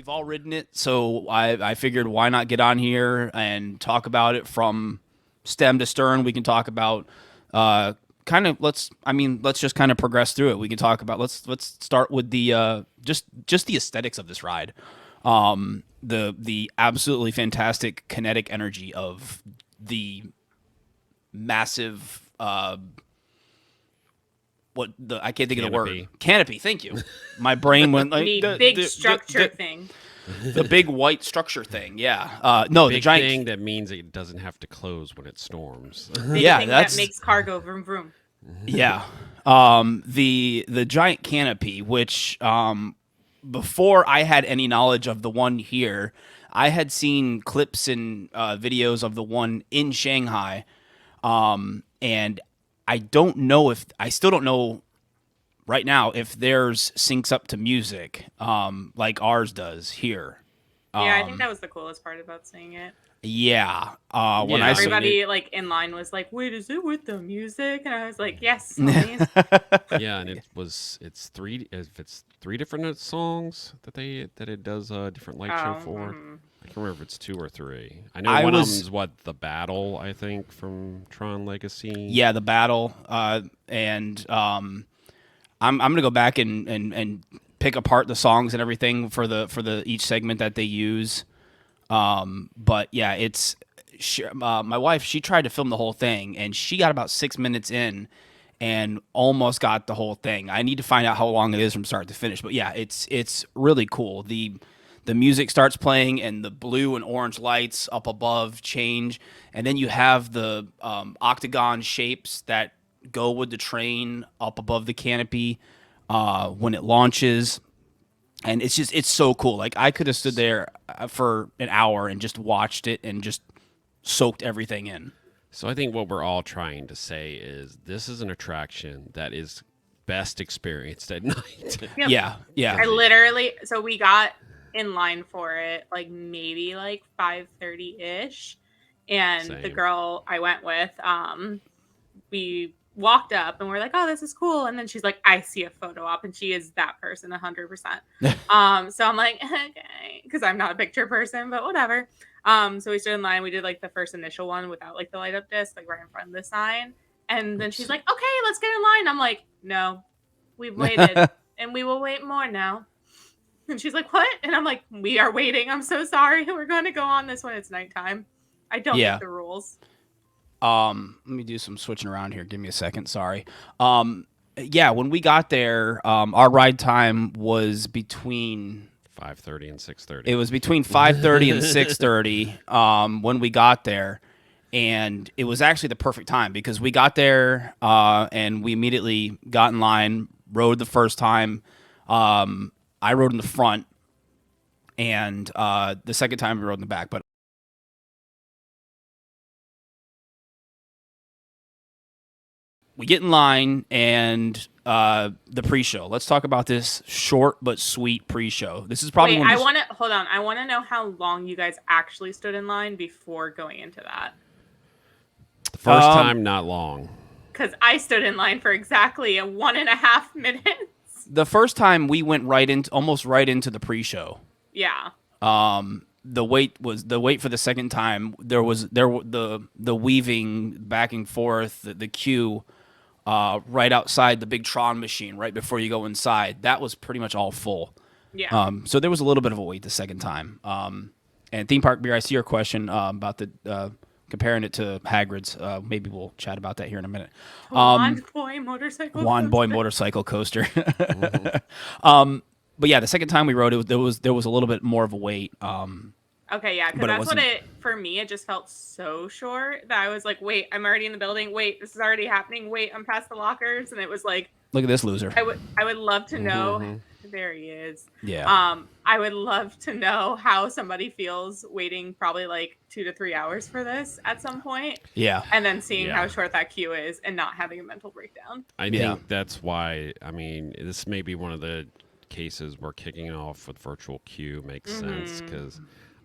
we've all ridden it, so I figured why not get on here and talk about it from stem to stern. We can talk about kind of let's just kind of progress through it. We can talk about let's start with the just the aesthetics of this ride. The absolutely fantastic kinetic energy of the massive I can't think of the word. Canopy. Thank you. My brain went like the big structure thing. The big white structure thing. Yeah. No, big the giant thing that means it doesn't have to close when it storms. Big thing that makes cargo vroom vroom. Yeah. The giant canopy, which before I had any knowledge of the one here, I had seen clips and videos of the one in Shanghai, and I still don't know right now if theirs syncs up to music like ours does here. Yeah, I think that was the coolest part about seeing it. Yeah. When everybody like in line was like, "Wait, is it with the music?" And I was like, "Yes." Yeah, and it's three different songs that it does a different light show for. I can't remember if it's 2 or 3. I know one of them is the battle, I think, from Tron Legacy. Yeah, the battle. And I'm gonna go back and pick apart the songs and everything for the each segment that they use. But yeah, my wife, she tried to film the whole thing and she got about 6 minutes in and almost got the whole thing. I need to find out how long it is from start to finish. But yeah, it's really cool. The music starts playing and the blue and orange lights up above change. And then you have the octagon shapes that go with the train up above the canopy when it launches. And it's so cool. Like I could have stood there for an hour and just watched it and just soaked everything in. So I think what we're all trying to say is this is an attraction that is best experienced at night. Yep. Yeah. So we got in line for it like maybe like 5:30ish, and the girl I went with, we walked up and we're like, "Oh, this is cool," and then she's like, "I see a photo op," and she is that person 100%. So I'm like, okay, because I'm not a picture person, but whatever. So we stood in line. We did like the first initial one without like the light up disc, like right in front of the sign. And then she's like, "Okay, let's get in line." I'm like, "No, we've waited, and we will wait more now." And she's like, "What?" And I'm like, "We are waiting. I'm so sorry. We're going to go on this one. It's nighttime. I don't make the rules." Let me do some switching around here. Give me a second. Sorry. Yeah, when we got there, our ride time was between 5:30 and 6:30. It was between 5:30 and 6:30 when we got there. And it was actually the perfect time because we got there and we immediately got in line, rode the first time. I rode in the front, and the second time we rode in the back. But we get in line and the pre-show. Let's talk about this short but sweet pre-show. This is probably. Wait, hold on. I want to know how long you guys actually stood in line before going into that. The first time, not long. Because I stood in line for exactly 1.5 minutes. The first time we went almost right into the pre-show. Yeah. The wait for the second time. There was the weaving back and forth, the queue, right outside the big Tron machine, right before you go inside. That was pretty much all full. Yeah. So there was a little bit of a wait the second time. And Theme Park Beer, I see your question about the comparing it to Hagrid's. Maybe we'll chat about that here in a minute. Wand Boy motorcycle coaster. Mm-hmm. But yeah, the second time we rode it, there was a little bit more of a wait. Okay, yeah, because that's what for me, it just felt so short that I was like, wait, I'm already in the building. Wait, this is already happening. Wait, I'm past the lockers. And it was like, look at this loser. I would love to know. Mm-hmm. There he is. Yeah. I would love to know how somebody feels waiting probably like 2 to 3 hours for this at some point. Yeah. And then seeing how short that queue is and not having a mental breakdown. I think that's why, this may be one of the cases where kicking it off with virtual queue makes sense because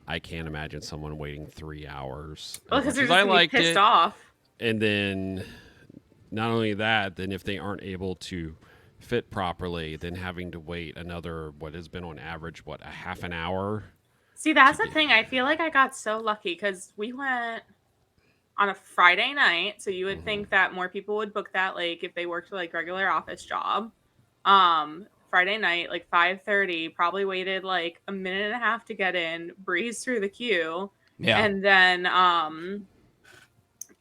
I can't imagine someone waiting 3 hours. Well, because they're just pissed off. And then not only that, then if they aren't able to fit properly than having to wait another, what has been on average, a half an hour. See, that's the thing. I feel like I got so lucky because we went on a Friday night, so you would think that more people would book that like if they worked like regular office job. Friday night, like 5:30, probably waited like a minute and a half to get in, breezed through the queue. Yeah. And then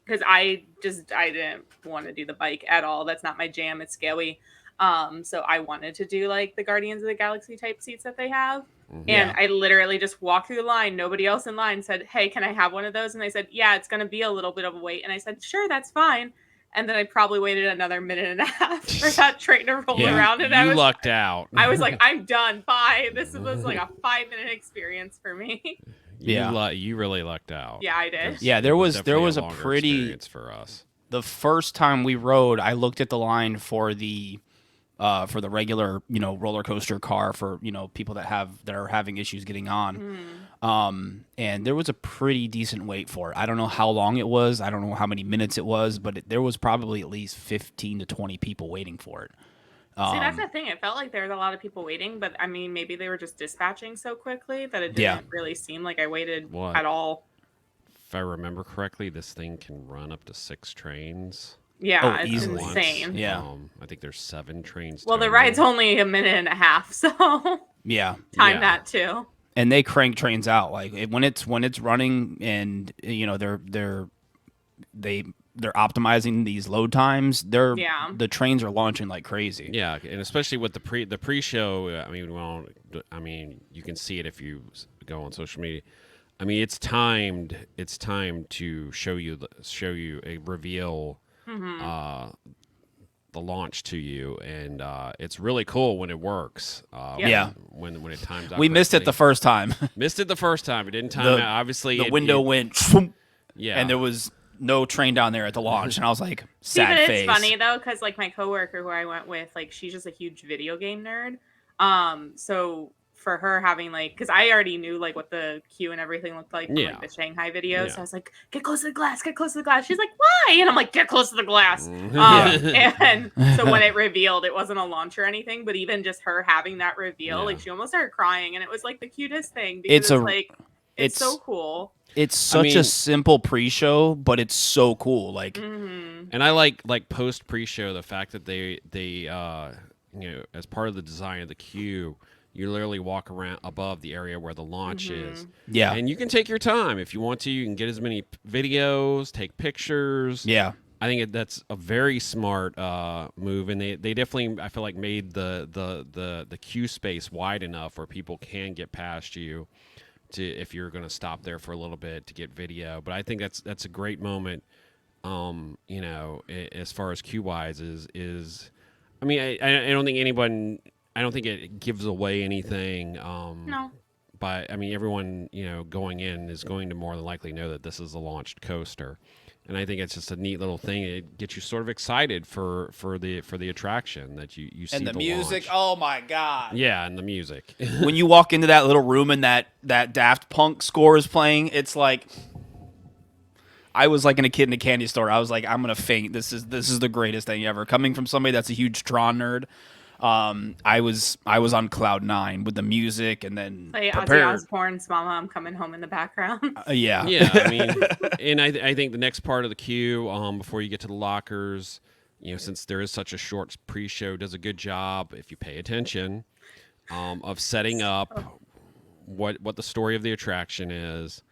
because I didn't want to do the bike at all. That's not my jam. It's scary. So I wanted to do like the Guardians of the Galaxy type seats that they have. And I literally just walked through the line. Nobody else in line said, "Hey, can I have one of those?" And they said, "Yeah, it's going to be a little bit of a wait." And I said, "Sure, that's fine." And then I probably waited another minute and a half for that train to roll around. And I was lucked out. I was like, "I'm done. Bye." This was like a 5-minute experience for me. You really lucked out. Yeah, I did. Yeah, there was a pretty experience for us. The first time we rode, I looked at the line for the regular, roller coaster car for, people that are having issues getting on. And there was a pretty decent wait for it. I don't know how long it was. I don't know how many minutes it was, but there was probably at least 15 to 20 people waiting for it. See, that's the thing. It felt like there was a lot of people waiting, but I mean, maybe they were just dispatching so quickly that it didn't really seem like I waited at all. If I remember correctly, this thing can run up to 6 trains. Yeah, it's insane. Once. Yeah. I think there's 7 trains. Well, the ride's only a minute and a half, so time that too. And they crank trains out like when it's running, and they're optimizing these load times. The trains are launching like crazy. Yeah, and especially with the pre-show. I mean, you can see it if you go on social media. I mean, it's timed. It's timed to show you a reveal, the launch to you, and it's really cool when it works. When it times out. We missed it the first time. Missed it the first time. It didn't time out. Obviously, the window went. Yeah, and there was no train down there at the launch, and I was like, sad face. It's funny though, because like my coworker who I went with, like she's just a huge video game nerd. So for her having like, because I already knew like what the queue and everything looked like from like the Shanghai videos. So I was like, get close to the glass, get close to the glass. She's like, why? And I'm like, get close to the glass. And so when it revealed, it wasn't a launch or anything, but even just her having that reveal, like she almost started crying, and it was like the cutest thing because it's so cool. It's such a simple pre-show, but it's so cool. Like, and I like post pre-show the fact that they as part of the design of the queue, you literally walk around above the area where the launch is. Yeah, and you can take your time if you want to. You can get as many videos, take pictures. Yeah, I think that's a very smart move, and they definitely, I feel like, made the queue space wide enough where people can get past you. If you're going to stop there for a little bit to get video. But I think that's a great moment, as far as queue-wise is I mean, I don't think I don't think it gives away anything. No. But, I mean, everyone, going in is going to more than likely know that this is a launched coaster. And I think it's just a neat little thing. It gets you sort of excited for the attraction that you see. And the music, launch. oh my god! Yeah, and the music. When you walk into that little room and that Daft Punk score is playing, it's like I was like a kid in a candy store. I was like, I'm gonna faint. This is the greatest thing ever. Coming from somebody that's a huge TRON nerd, I was on cloud 9 with the music, and then play Ozzy Osbourne's "Mama, I'm Coming Home" in the background. Yeah. I mean, and I think the next part of the queue, before you get to the lockers, since there is such a short pre-show, does a good job if you pay attention, of setting up what the story of the attraction is,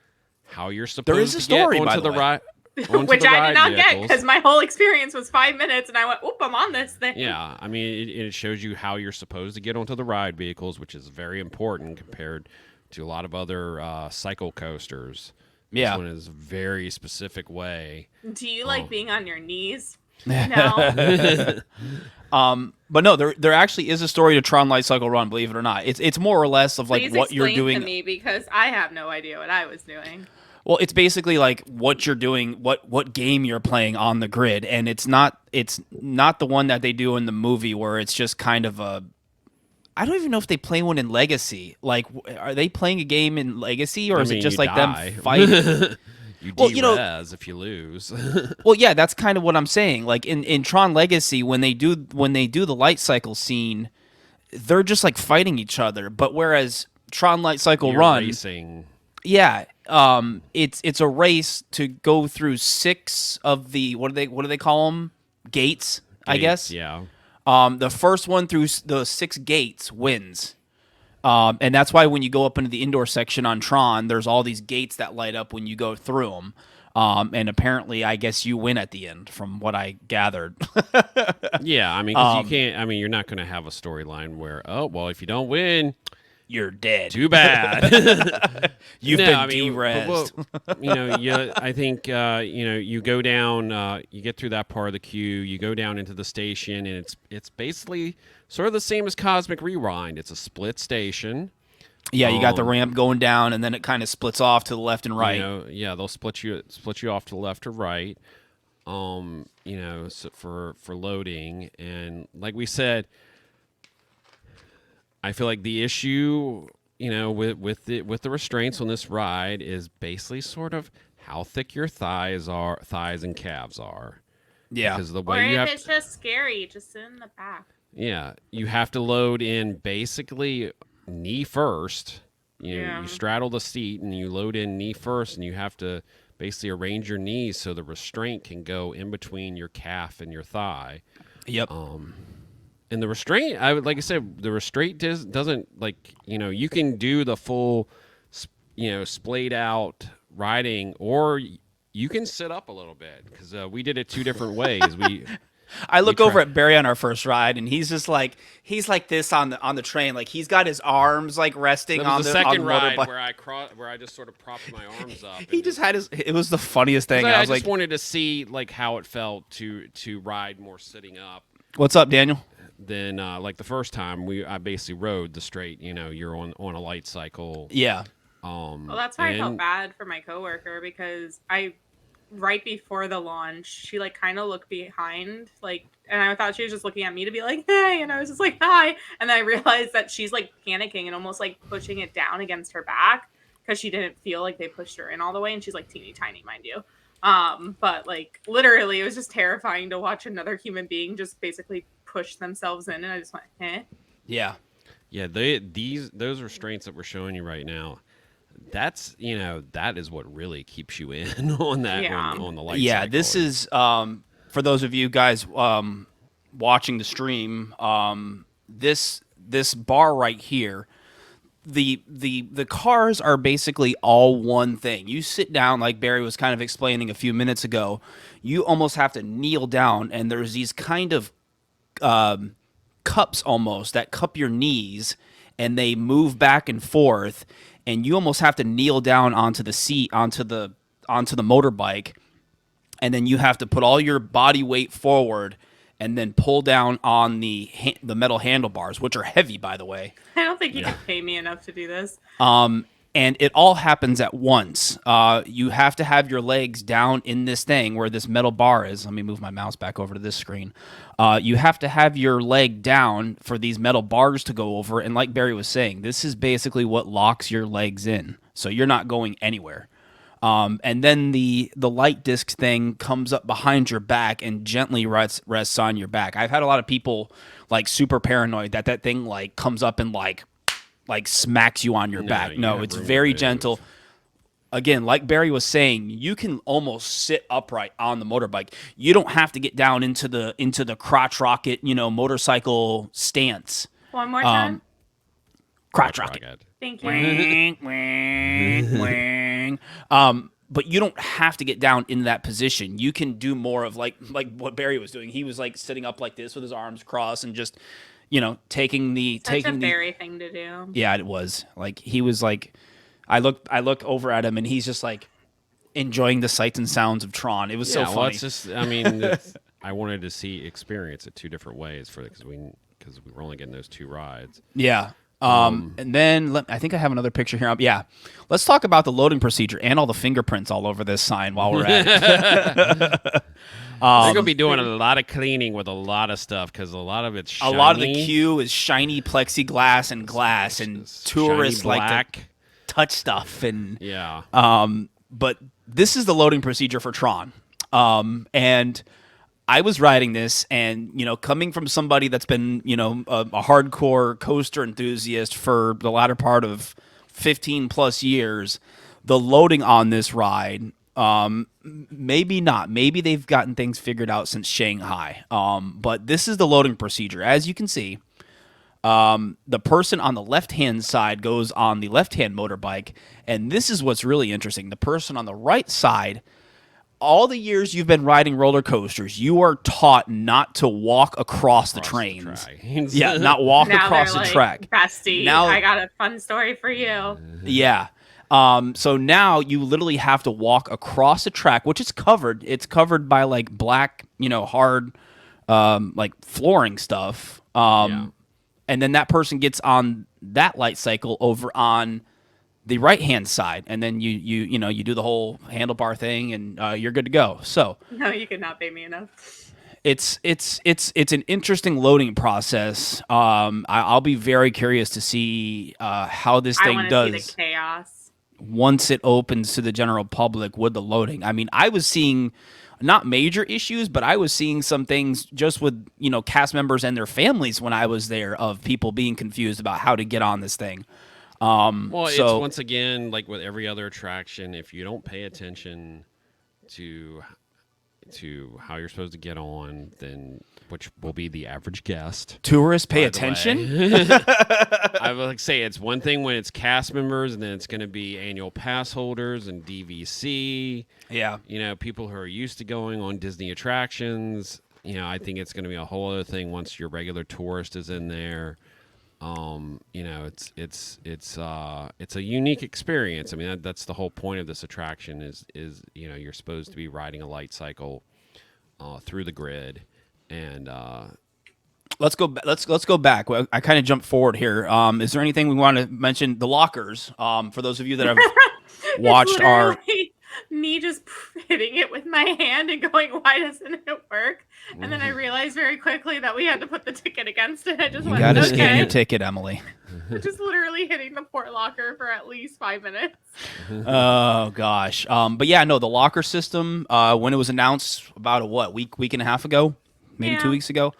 how you're supposed to get onto the ride. Which I did not get because my whole experience was 5 minutes, and I went, "Oop, I'm on this thing." Yeah, I mean, it shows you how you're supposed to get onto the ride vehicles, which is very important compared to a lot of other cycle coasters. Yeah, this one is a very specific way. Do you like being on your knees? No. But no, there actually is a story to Tron Lightcycle Run. Believe it or not, it's more or less of like what you're doing. To me, because I have no idea what I was doing. Well, it's basically like what you're doing, what game you're playing on the grid, and it's not the one that they do in the movie where it's just kind of a. I don't even know if they play one in Legacy. Like, are they playing a game in Legacy, or is it just like them fighting? You de-res if you lose. Well, yeah, that's kind of what I'm saying. Like in Tron Legacy, when they do the light cycle scene, they're just like fighting each other. But whereas Tron Lightcycle You're Run, racing. yeah, it's a race to go through 6 of the what do they call them? Gates, I guess. Yeah. The first one through the 6 gates wins. And that's why when you go up into the indoor section on Tron, there's all these gates that light up when you go through them. And apparently, I guess you win at the end, from what I gathered. Yeah, I mean, 'cause you can't. I mean, you're not going to have a storyline where, oh, well, if you don't win, you're dead. too bad. You've been de-resed. I think you go down, you get through that part of the queue, you go down into the station, and it's basically sort of the same as Cosmic Rewind. It's a split station. Yeah, you got the ramp going down, and then it kind of splits off to the left and right. They'll split you off to the left or right. So for loading, and like we said, I feel like the issue, with the restraints on this ride is basically sort of how thick your thighs and calves are. Yeah, because the way it's just scary, just sit in the back. Yeah, you have to load in basically knee first. You straddle the seat and you load in knee first, and you have to basically arrange your knees so the restraint can go in between your calf and your thigh. Yep. And the restraint, like I said, the restraint doesn't you can do the full, splayed out riding, or you can sit up a little bit, because we did it 2 different ways. I look over at Barry on our first ride, and he's just like this on the train, like he's got his arms like resting on the second ride motorbike. where I just sort of propped my arms up. He just had it was the funniest thing. I was just wanted to see like how it felt to ride more sitting up. What's up, Daniel? Then like the first time I basically rode the straight. You're on a light cycle. Yeah. Well, that's why I felt bad for my coworker, because right before the launch, she like kind of looked behind, like, and I thought she was just looking at me to be like, hey, and I was just like, hi, and then I realized that she's like panicking and almost like pushing it down against her back, because she didn't feel like they pushed her in all the way, and she's like teeny tiny, mind you. But like literally, it was just terrifying to watch another human being just basically push themselves in, and I just went, eh. Yeah. Those restraints that we're showing you right now, that's that is what really keeps you in on that on the light cycle. Yeah, this is for those of you guys watching the stream, this bar right here, the cars are basically all one thing. You sit down, like Barry was kind of explaining a few minutes ago, you almost have to kneel down, and there's these kind of cups almost that cup your knees, and they move back and forth, and you almost have to kneel down onto the seat, onto the motorbike, and then you have to put all your body weight forward and then pull down on the metal handlebars, which are heavy, by the way. I don't think you can pay me enough to do this. And it all happens at once. You have to have your legs down in this thing where this metal bar is. Let me move my mouse back over to this screen. You have to have your leg down for these metal bars to go over. And like Barry was saying, this is basically what locks your legs in. So you're not going anywhere. And then the light disc thing comes up behind your back and gently rests on your back. I've had a lot of people like super paranoid that thing like comes up and like smacks you on your back. No, it's very gentle. Again, like Barry was saying, you can almost sit upright on the motorbike. You don't have to get down into the crotch rocket, motorcycle stance. One more time. Crotch rocket. Thank you. Wing, wing, wing. But you don't have to get down in that position. You can do more of like what Barry was doing. He was like sitting up like this with his arms crossed and just taking the Barry thing to do. Yeah, it was. Like he was like, I look over at him and he's just like enjoying the sights and sounds of Tron. It was so funny. Well, it's just, I mean, I wanted to experience it 2 different ways because we were only getting those 2 rides. Yeah. And then I think I have another picture here. Yeah. Let's talk about the loading procedure and all the fingerprints all over this sign while we're at it. They're going to be doing a lot of cleaning with a lot of stuff because a lot of it's shiny. A lot of the queue is shiny plexiglass and glass, and tourists like to touch stuff. And But this is the loading procedure for Tron. And I was riding this, and coming from somebody that's been a hardcore coaster enthusiast for the latter part of 15 plus years, the loading on this ride, maybe not. Maybe they've gotten things figured out since Shanghai. But this is the loading procedure. As you can see, the person on the left-hand side goes on the left-hand motorbike, and this is what's really interesting. The person on the right side, all the years you've been riding roller coasters, you are taught not to walk across the trains. Yeah, not walk across the track. Bestie, now, I got a fun story for you. Yeah. So now you literally have to walk across the track, which is covered. It's covered by like black, hard, like flooring stuff. And then that person gets on that light cycle over on the right hand side, and then you do the whole handlebar thing, and you're good to go. So no, you could not pay me enough. It's an interesting loading process. I'll be very curious to see how this thing does. See the chaos once it opens to the general public with the loading. I mean, I was seeing not major issues, but I was seeing some things just with cast members and their families when I was there, of people being confused about how to get on this thing. It's once again, like with every other attraction, if you don't pay attention to how you're supposed to get on, then which will be the average guest. Tourists pay attention? I would like say it's one thing when it's cast members, and then it's going to be annual pass holders and DVC. Yeah. People who are used to going on Disney attractions. I think it's going to be a whole other thing once your regular tourist is in there. It's a unique experience. I mean, that's the whole point of this attraction is you're supposed to be riding a light cycle through the grid, and let's go back. Well, I kind of jumped forward here. Is there anything we want to mention? The lockers, for those of you that have watched our me just hitting it with my hand and going, why doesn't it work? And then I realized very quickly that we had to put the ticket against it. I just you gotta scan your ticket, Emily. Just literally hitting the port locker for at least 5 minutes. Oh gosh. But yeah, no, the locker system, when it was announced about a week and a half ago, maybe 2 weeks ago,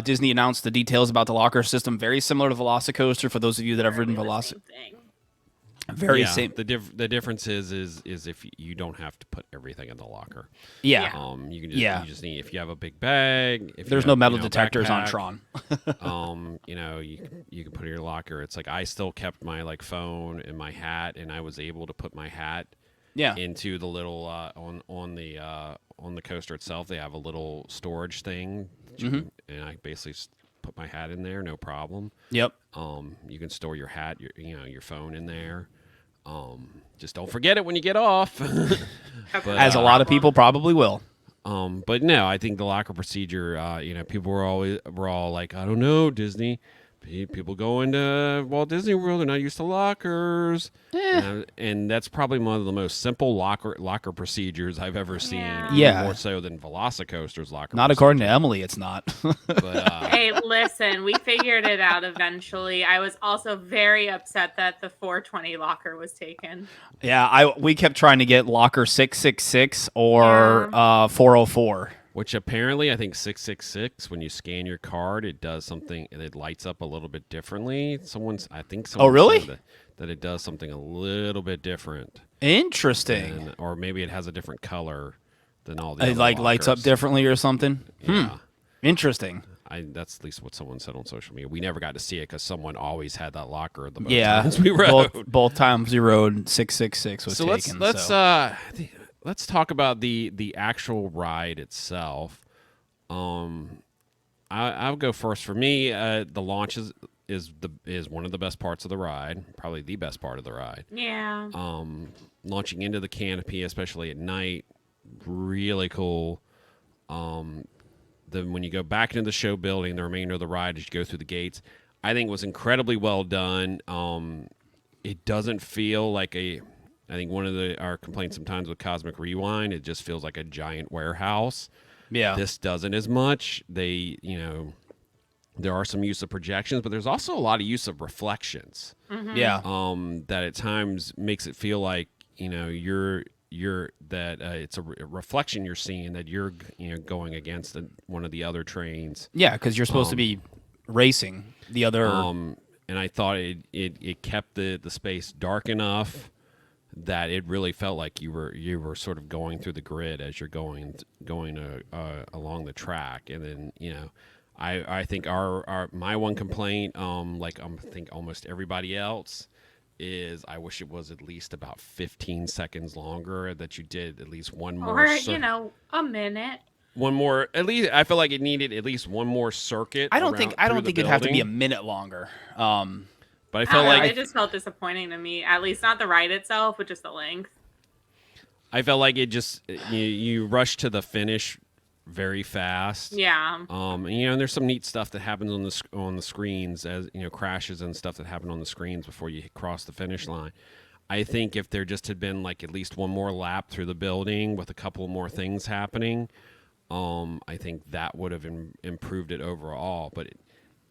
Disney announced the details about the locker system, very similar to Velocicoaster for those of you that have ridden Velocicoaster. Same. The difference is if you don't have to put everything in the locker. Yeah. You can just you just need, if you have a big bag. If there's no metal detectors on Tron. You can put it in your locker. It's like I still kept my phone and my hat, and I was able to put my hat into the little on the coaster itself. They have a little storage thing, and I basically put my hat in there, no problem. Yep. You can store your hat, your phone in there. Just don't forget it when you get off. But, as a lot of people probably will. But no, I think the locker procedure, people were all like, I don't know, Disney. People go into Walt Disney World, they're not used to lockers. And that's probably one of the most simple locker procedures I've ever seen. Yeah. More so than Velocicoaster's locker Not procedure. According to Emily, it's not. But, hey, listen, we figured it out eventually. I was also very upset that the 420 locker was taken. Yeah, we kept trying to get locker 666 or 404. Which apparently, I think 666, when you scan your card, it does something, and it lights up a little bit differently. Oh, really? Said that it does something a little bit different. Interesting. Or maybe it has a different color than all the other It lights up differently or something? Yeah. Interesting. That's at least what someone said on social media. We never got to see it because someone always had that locker the both times we rode. Both times we rode 666 was taken. Let's talk about the actual ride itself. I'll go first. For me, the launch is one of the best parts of the ride, probably the best part of the ride. Yeah. Launching into the canopy, especially at night, really cool. When you go back into the show building, the remainder of the ride as you go through the gates, I think was incredibly well done. It doesn't feel like I think one of our complaints sometimes with Cosmic Rewind, it just feels like a giant warehouse. Yeah. This doesn't as much. There are some use of projections, but there's also a lot of use of reflections. Mm-hmm. Yeah. That at times makes it feel like, you're it's a reflection you're seeing that you're going against one of the other trains. Yeah, because you're supposed to be racing the other. And I thought it kept the space dark enough that it really felt like you were sort of going through the grid as you're going along the track. And then I think my one complaint, like I think almost everybody else, is I wish it was at least about 15 seconds longer, that you did at least one more. Or a minute. One more, at least. I feel like it needed at least one more circuit. I don't think it'd have to be a minute longer. But I felt like it just felt disappointing to me. At least not the ride itself, but just the length. I felt like it just you rushed to the finish very fast. Yeah. And there's some neat stuff that happens on the screens, as crashes and stuff that happen on the screens before you cross the finish line. I think if there just had been like at least one more lap through the building with a couple more things happening, I think that would have improved it overall. But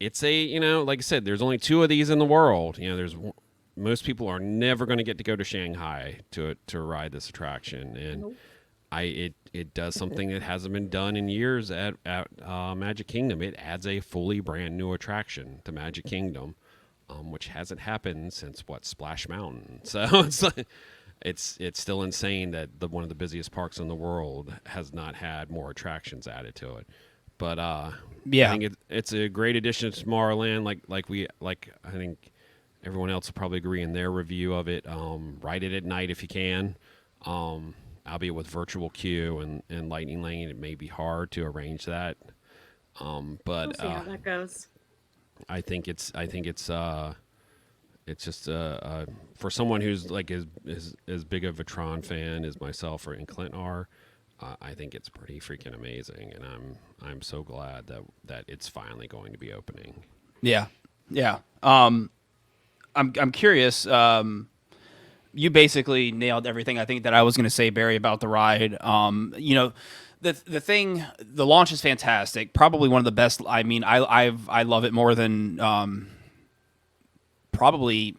it's like I said, there's only 2 of these in the world. Most people are never going to get to go to Shanghai to ride this attraction, and Nope. It does something that hasn't been done in years at Magic Kingdom. It adds a fully brand new attraction to Magic Kingdom, which hasn't happened since Splash Mountain. So it's still insane that one of the busiest parks in the world has not had more attractions added to it. But yeah, I think it's a great addition to Tomorrowland. Like I think everyone else will probably agree in their review of it. Ride it at night if you can. Albeit with virtual queue and Lightning Lane, it may be hard to arrange that. But we'll see how that goes. I think it's just for someone who's like as big of a Tron fan as myself and Clint are. I think it's pretty freaking amazing, and I'm so glad that it's finally going to be opening. Yeah. I'm curious. You basically nailed everything I think that I was going to say, Barry, about the ride. The launch is fantastic. Probably one of the best. I mean, I love it more than probably.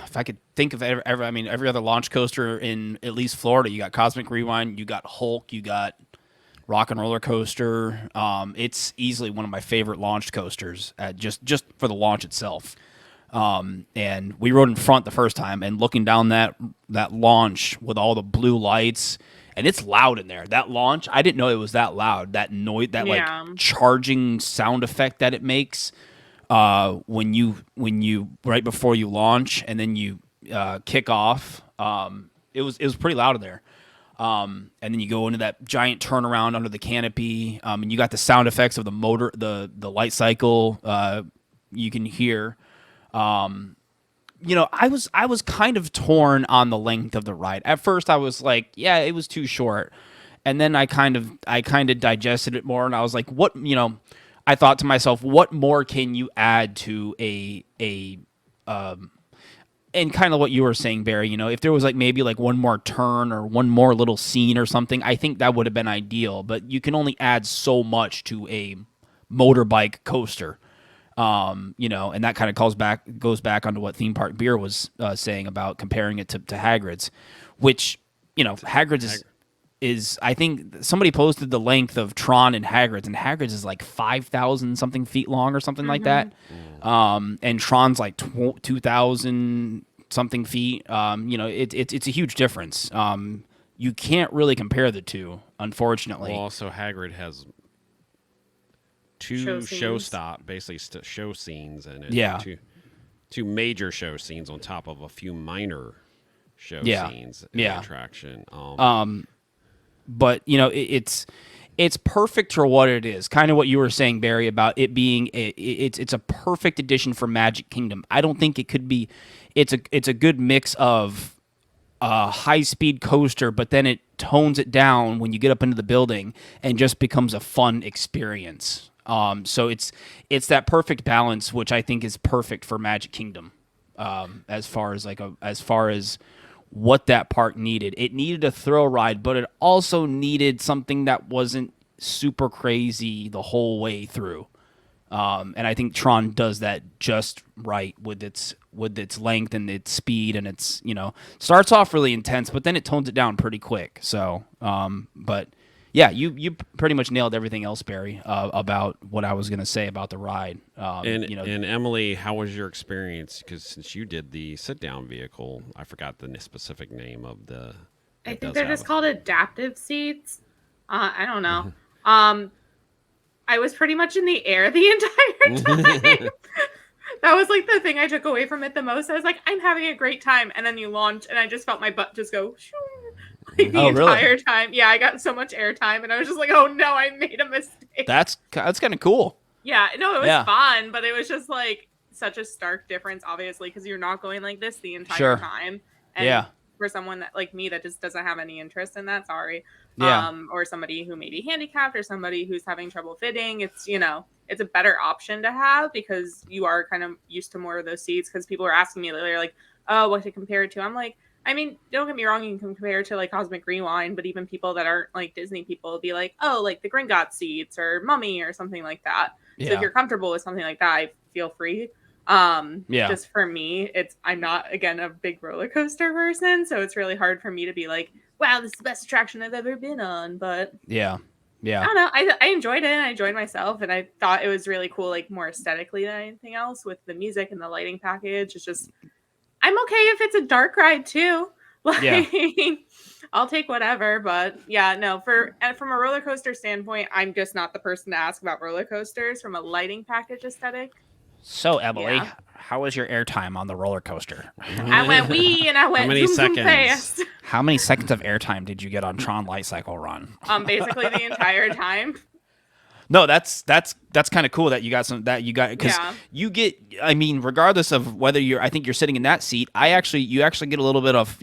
If I could think of every other launch coaster in at least Florida. You got Cosmic Rewind, you got Hulk, you got Rock and Roller Coaster. It's easily one of my favorite launch coasters, just for the launch itself. And we rode in front the first time, and looking down that launch with all the blue lights, and it's loud in there. That launch, I didn't know it was that loud. That noise, like charging sound effect that it makes. When you right before you launch and then you kick off, it was pretty loud in there. And then you go into that giant turnaround under the canopy, and you got the sound effects of the motor, the light cycle. You can hear. I was kind of torn on the length of the ride. At first, I was like, yeah, it was too short, and then I kind of digested it more, and I was like, what, I thought to myself, what more can you add to and kind of what you were saying, Barry, if there was like maybe like one more turn or one more little scene or something, I think that would have been ideal, but you can only add so much to a motorbike coaster. And that kind of goes back onto what Theme Park Beer was saying about comparing it to Hagrid's, which, Hagrid's is I think somebody posted the length of Tron and Hagrid's is like 5,000 something feet long or something like that. And Tron's like 2,000 something feet. It's a huge difference. You can't really compare the two, unfortunately. Well, also Hagrid has two basically show scenes in it. Yeah. Two major show scenes on top of a few minor show scenes in the attraction. But it's perfect for what it is. Kind of what you were saying, Barry, about it being it's a perfect addition for Magic Kingdom. I don't think it could be. It's a good mix of a high-speed coaster, but then it tones it down when you get up into the building and just becomes a fun experience. So it's that perfect balance, which I think is perfect for Magic Kingdom. As far as what that park needed. It needed a thrill ride, but it also needed something that wasn't super crazy the whole way through. And I think Tron does that just right with its length and its speed, and its starts off really intense, but then it tones it down pretty quick. So, but yeah, you pretty much nailed everything else, Barry, about what I was going to say about the ride. And Emily, how was your experience? Because since you did the sit-down vehicle, I forgot the specific name of the. I think they're just called adaptive seats. I don't know. I was pretty much in the air the entire time. That was like the thing I took away from it the most. I was like, I'm having a great time. And then you launch, and I just felt my butt just go like the entire time. Yeah, I got so much air time, and I was just like, oh no, I made a mistake. That's kind of cool. Yeah, no, it was fun, but it was just like such a stark difference, obviously, because you're not going like this the entire time. And for someone that like me that just doesn't have any interest in that, sorry. Or somebody who may be handicapped or somebody who's having trouble fitting, it's it's a better option to have because you are kind of used to more of those seats. Because people are asking me later, like, oh, what to compare it to? I'm like, I mean, don't get me wrong, you can compare it to like Cosmic Rewind, but even people that aren't like Disney people will be like, oh, like the Gringotts seats or Mummy or something like that. So if you're comfortable with something like that, I feel free. Just for me, I'm not, again, a big roller coaster person, so it's really hard for me to be like, wow, this is the best attraction I've ever been on. But yeah, I don't know, I enjoyed it, and I enjoyed myself, and I thought it was really cool, like more aesthetically than anything else, with the music and the lighting package. It's just, I'm okay if it's a dark ride too. Like, I'll take whatever. But yeah, no, from a roller coaster standpoint, I'm just not the person to ask about roller coasters from a lighting package aesthetic. So, Emily, how was your airtime on the roller coaster? I went wee and I went zoom fast. How many seconds of airtime did you get on Tron Lightcycle Run? Basically the entire time. No, that's kind of cool that you got because you get. I mean, regardless of whether I think you're sitting in that seat. You actually get a little bit of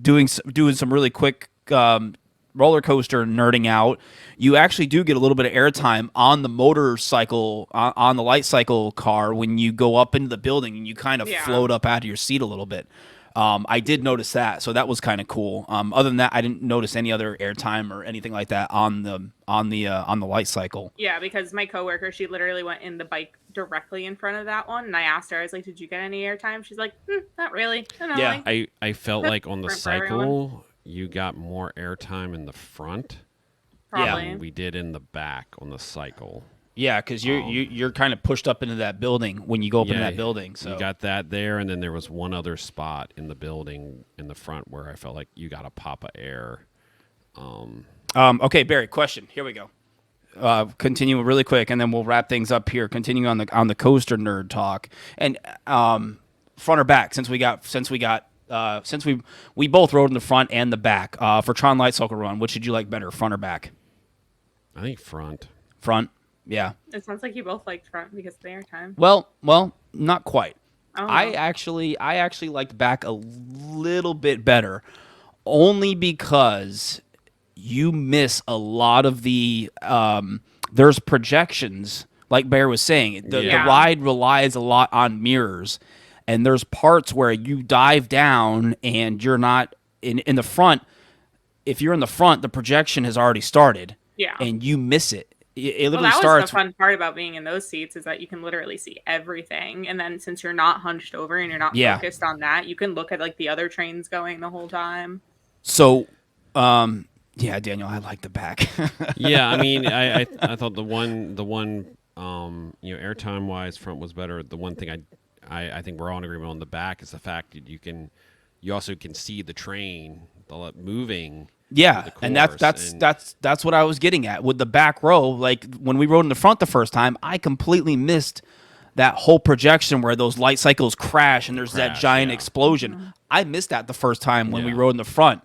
doing some really quick roller coaster nerding out. You actually do get a little bit of airtime on the motorcycle on the Lightcycle car when you go up into the building and you kind of float up out of your seat a little bit. I did notice that, so that was kind of cool. Other than that, I didn't notice any other airtime or anything like that on the Lightcycle. Yeah, because my coworker, she literally went in the bike directly in front of that one, and I asked her, I was like, "Did you get any airtime?" She's like, "Not really." I felt like on the cycle, you got more airtime in the front than we did in the back on the cycle. Yeah, because you're kind of pushed up into that building when you go up into that building. So you got that there, and then there was one other spot in the building in the front where I felt like you got a pop of air. Okay, Barry, question. Here we go. Continue really quick, and then we'll wrap things up here. Continue on the coaster nerd talk, and front or back, since we both rode in the front and the back for Tron Lightcycle Run. Which did you like better, front or back? I think front. Front. Yeah. It sounds like you both liked front because of the airtime. Well, not quite. Oh. I actually liked back a little bit better, only because you miss a lot of the there's projections, like Bear was saying. The ride relies a lot on mirrors, and there's parts where you dive down and you're not in the front. If you're in the front, the projection has already started. Yeah. And you miss it. It literally that starts. Was the fun part about being in those seats is that you can literally see everything, and then since you're not hunched over and you're not focused on that, you can look at like the other trains going the whole time. So, Daniel, I like the back. Yeah, I mean, I thought the one airtime wise front was better. The one thing I think we're all in agreement on the back is the fact that you also can see the train moving. Yeah, and that's what I was getting at with the back row. Like when we rode in the front the first time, I completely missed that whole projection where those light cycles crash and there's that giant explosion. Mm-hmm. I missed that the first time when we rode in the front.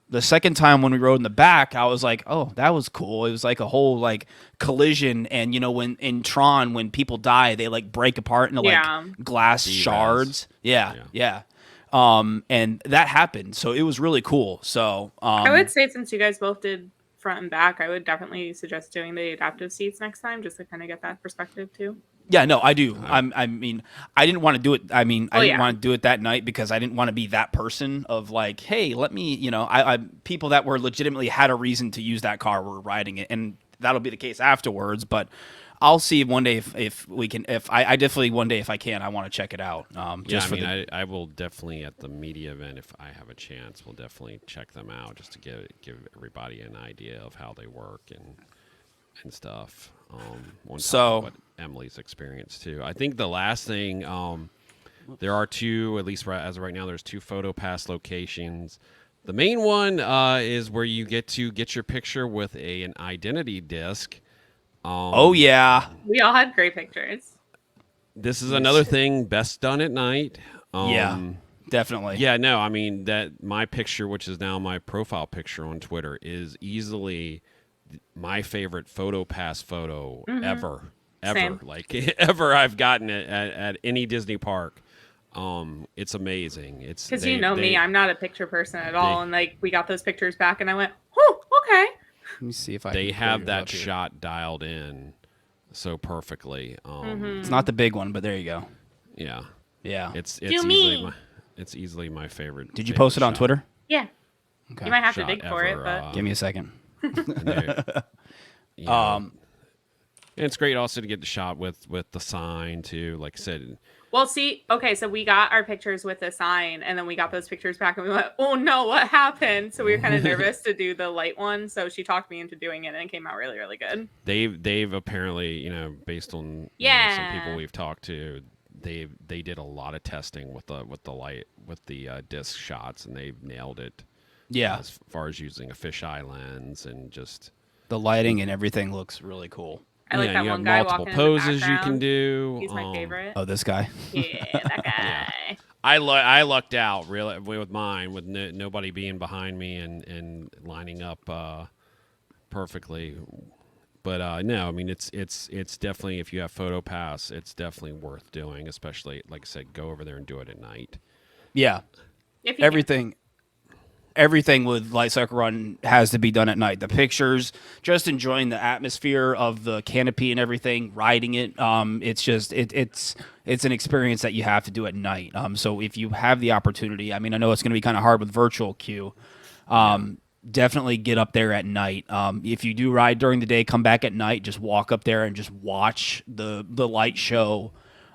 The second time when we rode in the back, I was like, "Oh, that was cool." It was like a whole like collision, and when in Tron, when people die, they like break apart into like glass shards. Yeah. And that happened, so it was really cool. So I would say, since you guys both did front and back, I would definitely suggest doing the adaptive seats next time, just to kind of get that perspective too. Yeah, no, I do. I mean, I didn't want to do it. I mean, I didn't want to do it that night because I didn't want to be that person of like, hey, let me, I people that were legitimately had a reason to use that car were riding it, and that'll be the case afterwards. But I'll see one day if we can. If I definitely one day if I can, I want to check it out. I will definitely at the media event if I have a chance. We'll definitely check them out just to give everybody an idea of how they work and stuff. On top of what Emily's experienced too. I think the last thing. There are two, at least as of right now, there's 2 PhotoPass locations. The main one is where you get to get your picture with an identity disc. Oh, yeah. We all had great pictures. This is another thing, best done at night. Yeah, definitely. Yeah, no, I mean, that my picture, which is now my profile picture on Twitter, is easily my favorite PhotoPass photo ever. Same. Like, ever I've gotten it at any Disney park. It's amazing. It's because me, I'm not a picture person at all, and like we got those pictures back, and I went, oh, okay. Let me see if I. They have that shot dialed in so perfectly. It's not the big one, but there you go. Yeah, yeah. It's easily my favorite. Did you post it on Twitter? Yeah. Okay. You might have to dig for it, but give me a second. And it's great also to get the shot with the sign too. Like I said. Well, see, okay, so we got our pictures with the sign, and then we got those pictures back, and we went, oh no, what happened? So we were kind of nervous to do the light one, so she talked me into doing it, and it came out really, really good. They've apparently, based on some people we've talked to, they did a lot of testing with the disc shots, and they've nailed it. Yeah, as far as using a fisheye lens and just the lighting and everything looks really cool. I like that you one have guy multiple walking poses in the you can do. He's my favorite. Oh, this guy. Yeah, that guy. Yeah. I lucked out really with mine, with nobody being behind me and lining up perfectly. But no, I mean it's definitely, if you have PhotoPass, it's definitely worth doing. Especially, like I said, go over there and do it at night. Yeah, everything with Lightcycle Run has to be done at night. The pictures, just enjoying the atmosphere of the canopy and everything, riding it. It's just it's an experience that you have to do at night. So if you have the opportunity, I mean, I know it's going to be kind of hard with virtual queue. Definitely get up there at night. If you do ride during the day, come back at night. Just walk up there and just watch the light show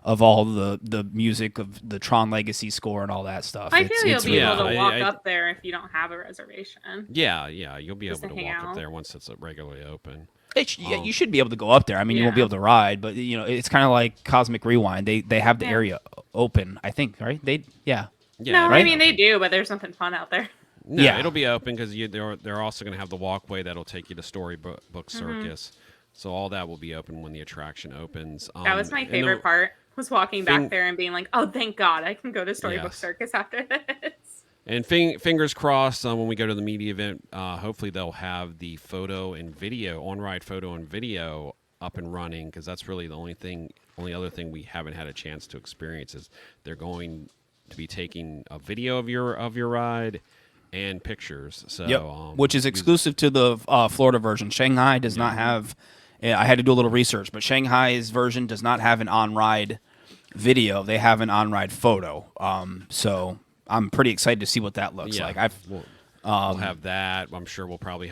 of all the music of the Tron Legacy score and all that stuff. I feel you'll be able to walk up there if you don't have a reservation. Yeah, you'll be able to walk up there once it's regularly open. You should be able to go up there. I mean, you won't be able to ride, but it's kind of like Cosmic Rewind. They have the area open, I think, right? No, right? I mean they do, but there's something fun out there. No, it'll be open because they're also going to have the walkway that'll take you to Storybook Circus. So all that will be open when the attraction opens. That was my favorite part. Was walking back there and being like, oh, thank God, I can go to Storybook Circus after this. And fingers crossed, when we go to the media event, hopefully they'll have the photo and video, on-ride photo and video up and running, because that's really the only other thing we haven't had a chance to experience is they're going to be taking a video of your ride and pictures. So, which is exclusive to the Florida version. Shanghai does not have. I had to do a little research, but Shanghai's version does not have an on-ride video. They have an on-ride photo. So I'm pretty excited to see what that looks like. We'll have that. I'm sure we'll probably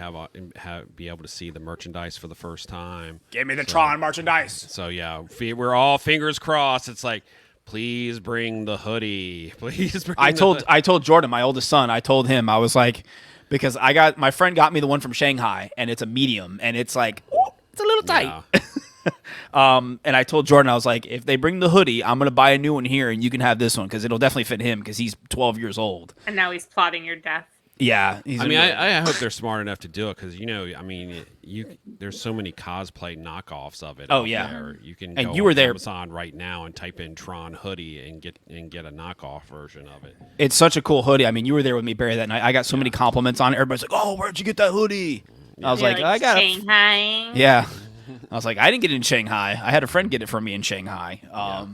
be able to see the merchandise for the first time. Give me the Tron merchandise. So yeah, we're all fingers crossed. It's like, please bring the hoodie. Please bring. I told Jordan, my oldest son. I told him, I was like, because my friend got me the one from Shanghai, and it's a medium, and it's like. It's a little tight. Yeah. And I told Jordan, I was like, if they bring the hoodie, I'm going to buy a new one here, and you can have this one, because it'll definitely fit him, because he's 12 years old. And now he's plotting your death. Yeah. I hope they're smart enough to do it, because, there's so many cosplay knockoffs of it. Oh, yeah. There. You can and go you were on there. Amazon right now and type in Tron hoodie and get a knockoff version of it. It's such a cool hoodie. I mean, you were there with me, Barry, that night. I got so many compliments on it. Everybody's like, oh, where'd you get that hoodie? I was like, I got it. Shanghai. Yeah. I was like, I didn't get it in Shanghai. I had a friend get it for me in Shanghai.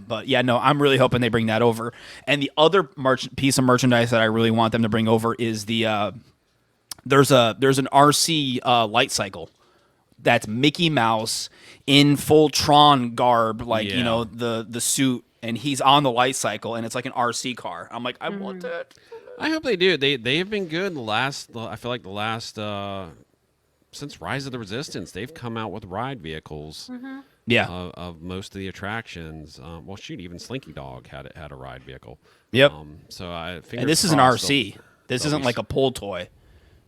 But yeah, no, I'm really hoping they bring that over. And the other piece of merchandise that I really want them to bring over is the there's an RC Lightcycle that's Mickey Mouse in full Tron garb, like the suit, and he's on the Lightcycle, and it's like an RC car. I'm like, I want that. I hope they do. They have been good. I feel like the last. Since Rise of the Resistance, they've come out with ride vehicles of most of the attractions. Well, shoot, even Slinky Dog had a ride vehicle. Yep. So and this is an RC. This isn't like a pull toy.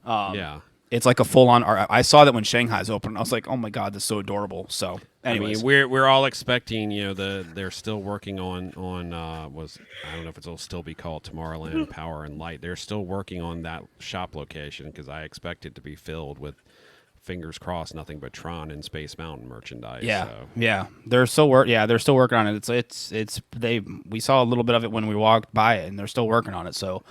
Yeah. It's like a full-on. I saw that when Shanghai's open. I was like, "Oh my god, this is so adorable." So, anyways, I mean, we're all expecting, they're still working on I don't know if it'll still be called Tomorrowland Power and Light. They're still working on that shop location because I expect it to be filled with, fingers crossed, nothing but Tron and Space Mountain merchandise. Yeah, so. yeah, they're still working on it. We saw a little bit of it when we walked by it, and they're still working on it. So.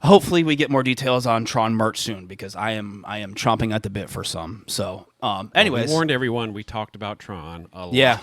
Hopefully we get more details on Tron merch soon because I am chomping at the bit for some. So, anyways, we warned everyone. We talked about Tron a lot. Yeah.